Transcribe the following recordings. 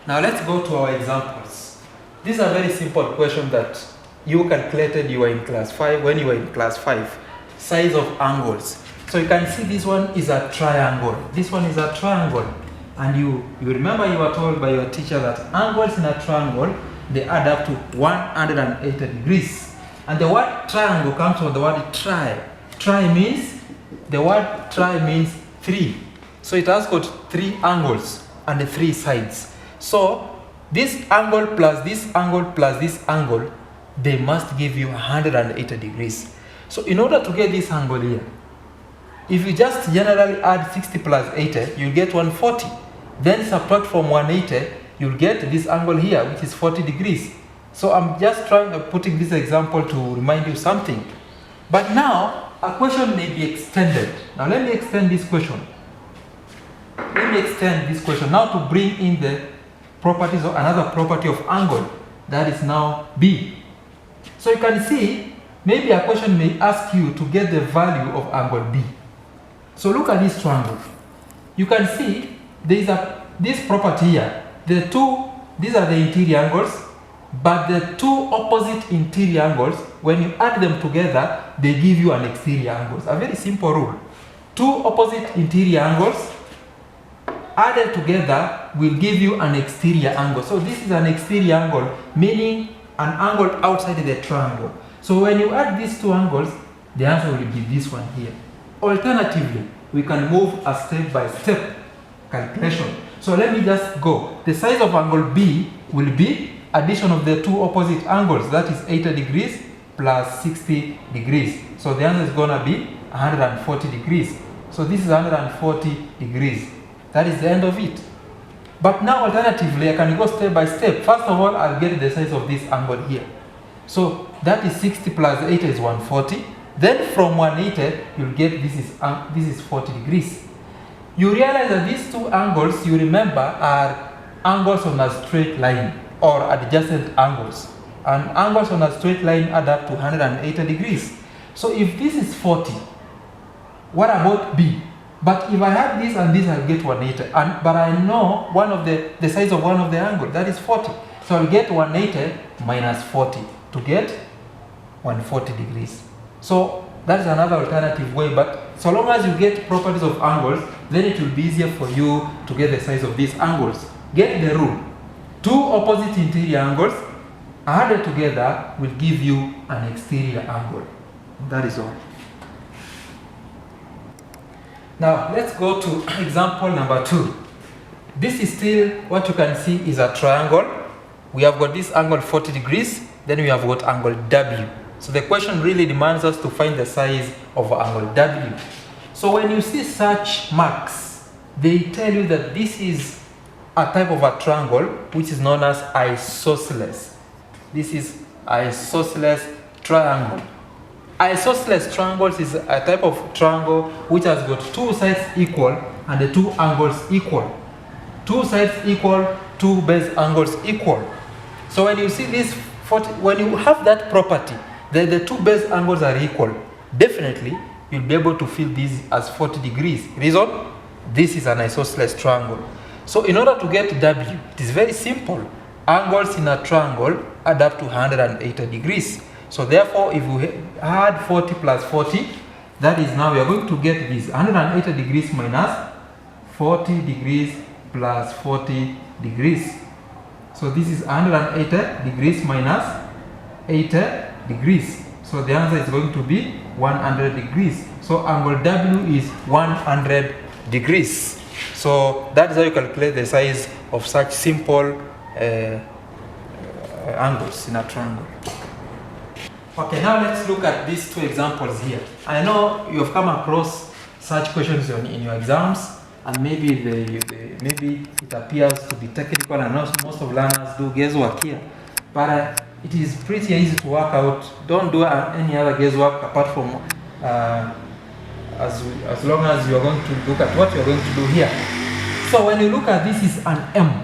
Now let's go to our examples. These are very simple questions that you calculated you were in class 5 when you were in class 5. Size of angles. So you can see this one is a triangle. This one is a triangle. And you remember you were told by your teacher that angles in a triangle, they add up to 180 degrees. And the word triangle comes from the word tri. The word tri means 3. So it has got 3 angles and 3 sides. So this angle plus this angle plus this angle, they must give you 180 degrees. So in order to get this angle here, if you just generally add 60 plus 80, you'll get 140. Then subtract from 180, you'll get this angle here, which is 40 degrees. So I'm just putting this example to remind you something. But now, a question may be extended. Now let me extend this question. Now to bring in the properties of another property of angle, that is now B. So you can see, maybe a question may ask you to get the value of angle B. So look at this triangle. You can see there is this property here. These are the interior angles, but the two opposite interior angles, when you add them together, they give you an exterior angle. A very simple rule. Two opposite interior angles added together will give you an exterior angle. So this is an exterior angle, meaning an angle outside the triangle. So when you add these two angles, the answer will be this one here. Alternatively, we can move a step-by-step calculation. So let me just go. The size of angle B will be addition of the two opposite angles, that is 80 degrees plus 60 degrees. So the answer is going to be 140 degrees. So this is 140 degrees. That is the end of it. But now alternatively, I can go step by step. First of all, I'll get the size of this angle here. So that is 60 plus 80 is 140. Then from 180, you'll get this is 40 degrees. You realize that these two angles, you remember, are angles on a straight line or adjacent angles. And angles on a straight line add up to 180 degrees. So if this is 40, what about B? But if I have this and this, I'll get 180. But I know the size of one of the angles, that is 40. So I'll get 180 minus 40 to get 140 degrees. So that's another alternative way, but so long as you get properties of angles, then it will be easier for you to get the size of these angles. Get the rule. Two opposite interior angles added together will give you an exterior angle. That is all. Now let's go to example number 2. This is still what you can see is a triangle. We have got this angle 40 degrees, then we have got angle W. So the question really demands us to find the size of angle W. So when you see such marks, they tell you that this is a type of a triangle which is known as isosceles. This is isosceles triangle. Isosceles triangles is a type of triangle which has got two sides equal and the two angles equal. Two sides equal, two base angles equal. So when you see this 40, when you have that property, the two base angles are equal, definitely you'll be able to feel this as 40 degrees. Reason? This is an isosceles triangle. So in order to get W, it is very simple. Angles in a triangle add up to 180 degrees. So therefore, if we add 40 plus 40, that is now we are going to get this 180 degrees minus 40 degrees plus 40 degrees. So this is 180 degrees minus 80 degrees. So the answer is going to be 100 degrees. So angle W is 100 degrees. So that is how you calculate the size of such simple angles in a triangle. Okay, now let's look at these two examples here. I know you have come across such questions in your exams, and maybe maybe it appears to be technical, and most of learners do guesswork here. But it is pretty easy to work out. Don't do any other guesswork apart from as long as you are going to look at what you are going to do here. So when you look at this is an M.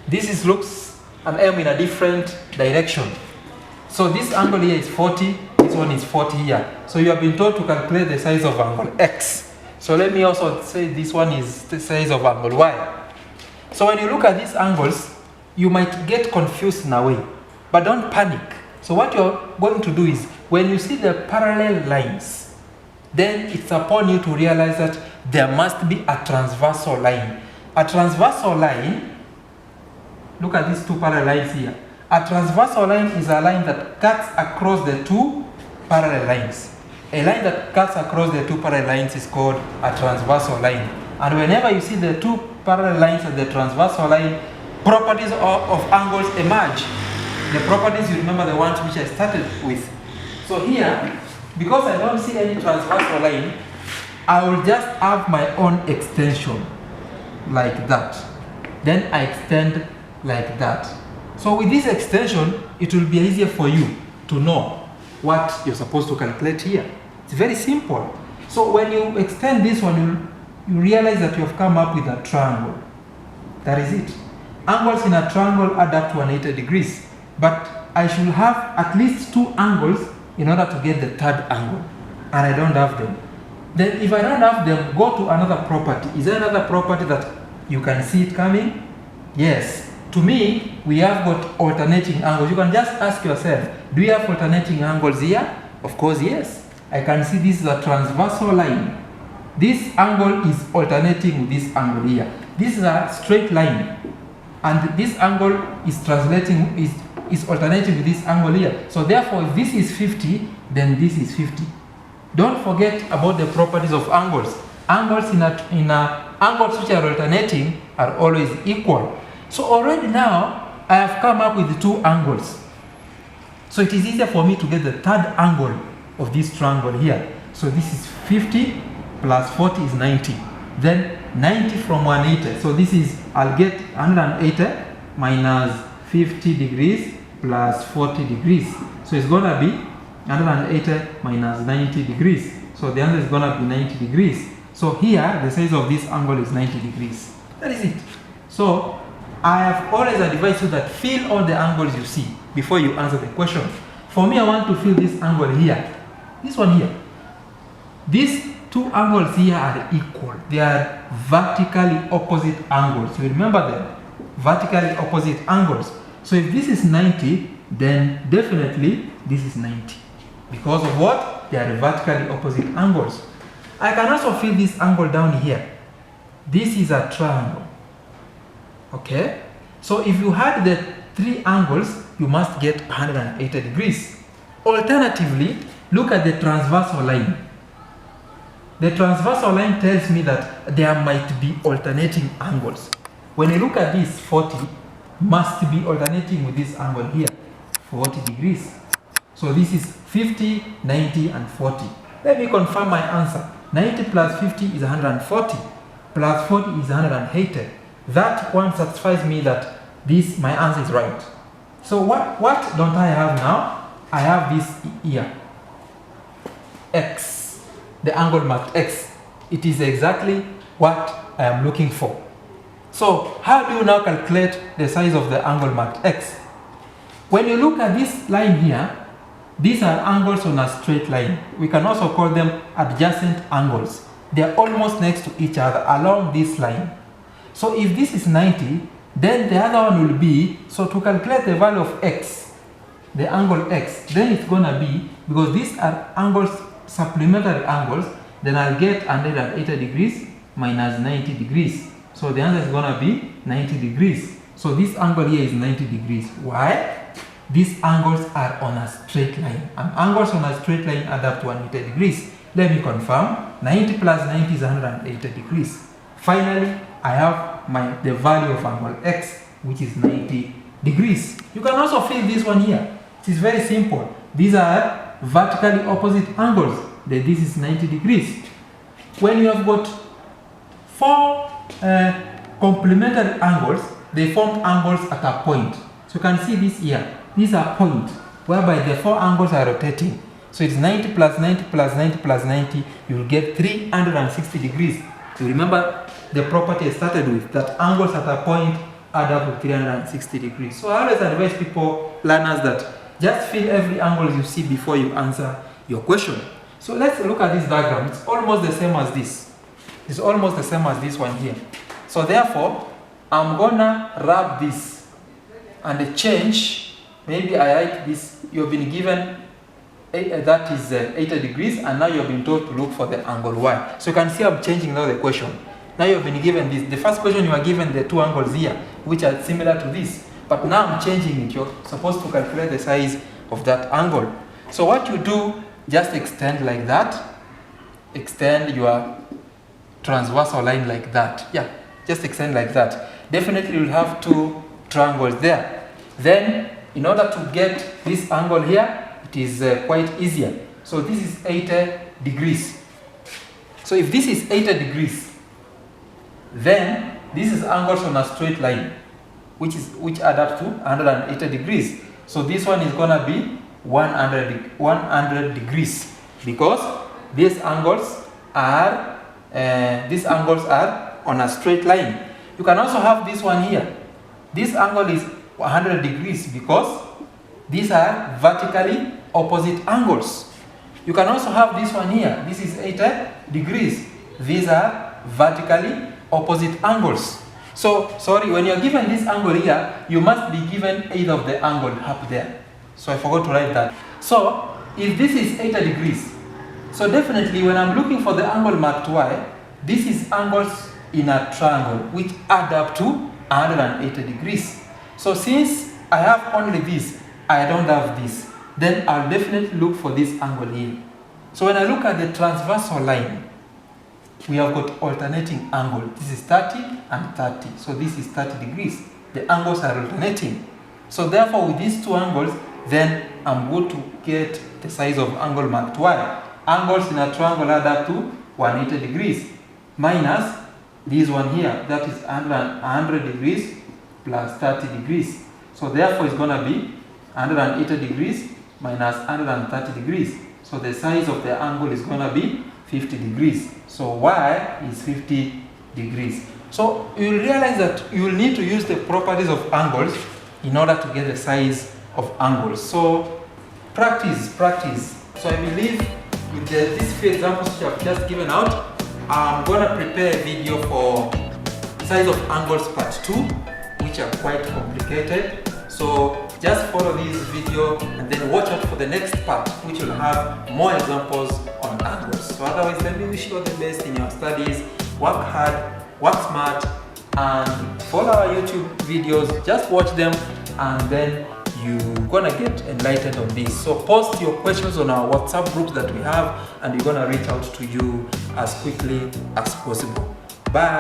This looks an M in a different direction. So this angle here is 40, this one is 40 here. So you have been told to calculate the size of angle X. So let me also say this one is the size of angle Y. So when you look at these angles, you might get confused in a way, but don't panic. So what you're going to do is, when you see the parallel lines, then it's upon you to realize that there must be a transversal line. A transversal line, look at these two parallel lines here. A transversal line is a line that cuts across the two parallel lines. A line that cuts across the two parallel lines is called a transversal line. And whenever you see the two parallel lines at the transversal line, properties of angles emerge. The properties, you remember the ones which I started with. So here, because I don't see any transversal line, I will just have my own extension like that. Then I extend like that. So with this extension, it will be easier for you to know what you're supposed to calculate here. It's very simple. So when you extend this one, you realize that you have come up with a triangle. That is it. Angles in a triangle add up to 180 degrees. But I should have at least two angles in order to get the third angle. And I don't have them. Then if I don't have them, go to another property. Is there another property that you can see it coming? Yes. To me, we have got alternating angles. You can just ask yourself, do you have alternating angles here? Of course, yes. I can see this is a transversal line. This angle is alternating with this angle here. This is a straight line. And this angle is is alternating with this angle here. So therefore, if this is 50, then this is 50. Don't forget about the properties of angles. Angles angles which are alternating are always equal. So already now, I have come up with two angles. So it is easier for me to get the third angle of this triangle here. So this is 50 plus 40 is 90. Then 90 from 180. So this is, I'll get 180 minus 50 degrees plus 40 degrees. So it's going to be 180 minus 90 degrees. So the answer is going to be 90 degrees. So here, the size of this angle is 90 degrees. That is it. So I have always advised you that fill all the angles you see before you answer the question. For me, I want to fill this angle here. This one here. These two angles here are equal. They are vertically opposite angles. You remember them? Vertically opposite angles. So if this is 90, then definitely this is 90. Because of what? They are vertically opposite angles. I can also fill this angle down here. This is a triangle. Okay? So if you had the three angles, you must get 180 degrees. Alternatively, look at the transversal line. The transversal line tells me that there might be alternating angles. When you look at this, 40 must be alternating with this angle here, 40 degrees. So this is 50, 90, and 40. Let me confirm my answer. 90 plus 50 is 140, plus 40 is 180. That one satisfies me that my answer is right. So what don't I have now? I have this here, x, the angle marked x. It is exactly what I am looking for. So how do you now calculate the size of the angle marked x? When you look at this line here, these are angles on a straight line. We can also call them adjacent angles. They are almost next to each other along this line. So if this is 90, then the other one will be, so to calculate the value of x, the angle x, then it's going to be, because these are angles, supplementary angles, then I'll get 180 degrees minus 90 degrees. So the answer is going to be 90 degrees. So this angle here is 90 degrees. Why? These angles are on a straight line. And angles on a straight line add up to 180 degrees. Let me confirm. 90 plus 90 is 180 degrees. Finally, I have the value of angle x, which is 90 degrees. You can also fill this one here. It is very simple. These are vertically opposite angles. Then this is 90 degrees. When you have got four complementary angles, they form angles at a point. So you can see this here. These are points whereby the four angles are rotating. So it's 90 plus 90 plus 90 plus 90. You will get 360 degrees. You remember the property I started with, that angles at a point add up to 360 degrees. So I always advise people, learners, that just fill every angle you see before you answer your question. So let's look at this diagram. It's almost the same as this. It's almost the same as this one here. So therefore, I'm gonna rub this and change. Maybe I like this. You've been given that is 80 degrees, and now you've been told to look for the angle y. So you can see I'm changing now the question. Now you've been given this. The first question you are given the two angles here, which are similar to this. But now I'm changing it. You're supposed to calculate the size of that angle. So what you do, just extend like that. Extend your transversal line like that. Yeah, just extend like that. Definitely you'll have two triangles there. Then, in order to get this angle here, it is quite easier. So this is 80 degrees. So if this is 80 degrees, then this is angles on a straight line, which add up to 180 degrees. So this one is gonna be 100 degrees, because these angles are on a straight line. You can also have this one here. This angle is 100 degrees because these are vertically opposite angles. You can also have this one here. This is 80 degrees. These are vertically opposite angles. So, sorry, when you're given this angle here, you must be given either of the angle up there. So I forgot to write that. So, if this is 80 degrees, so definitely when I'm looking for the angle marked y, this is angles in a triangle which add up to 180 degrees. So since I have only this, I don't have this, then I'll definitely look for this angle here. So when I look at the transversal line, we have got alternating angle. This is 30 and 30. So this is 30 degrees. The angles are alternating. So therefore with these two angles, then I'm going to get the size of angle marked y. Angles in a triangle add up to 180 degrees minus this one here, that is 100 degrees plus 30 degrees. So therefore it's going to be 180 degrees minus 130 degrees. So the size of the angle is going to be 50 degrees. So y is 50 degrees. So you'll realize that you will need to use the properties of angles in order to get the size of angles. So practice. So I believe with these few examples which I've just given out, I'm going to prepare a video for size of angles part 2, which are quite complicated. So just follow this video and then watch out for the next part, which will have more examples on angles. So otherwise, let me wish you all the best in your studies. Work hard, work smart, and follow our YouTube videos. Just watch them and then you're gonna get enlightened on this. So post your questions on our WhatsApp group that we have, and we're gonna reach out to you as quickly as possible. Bye.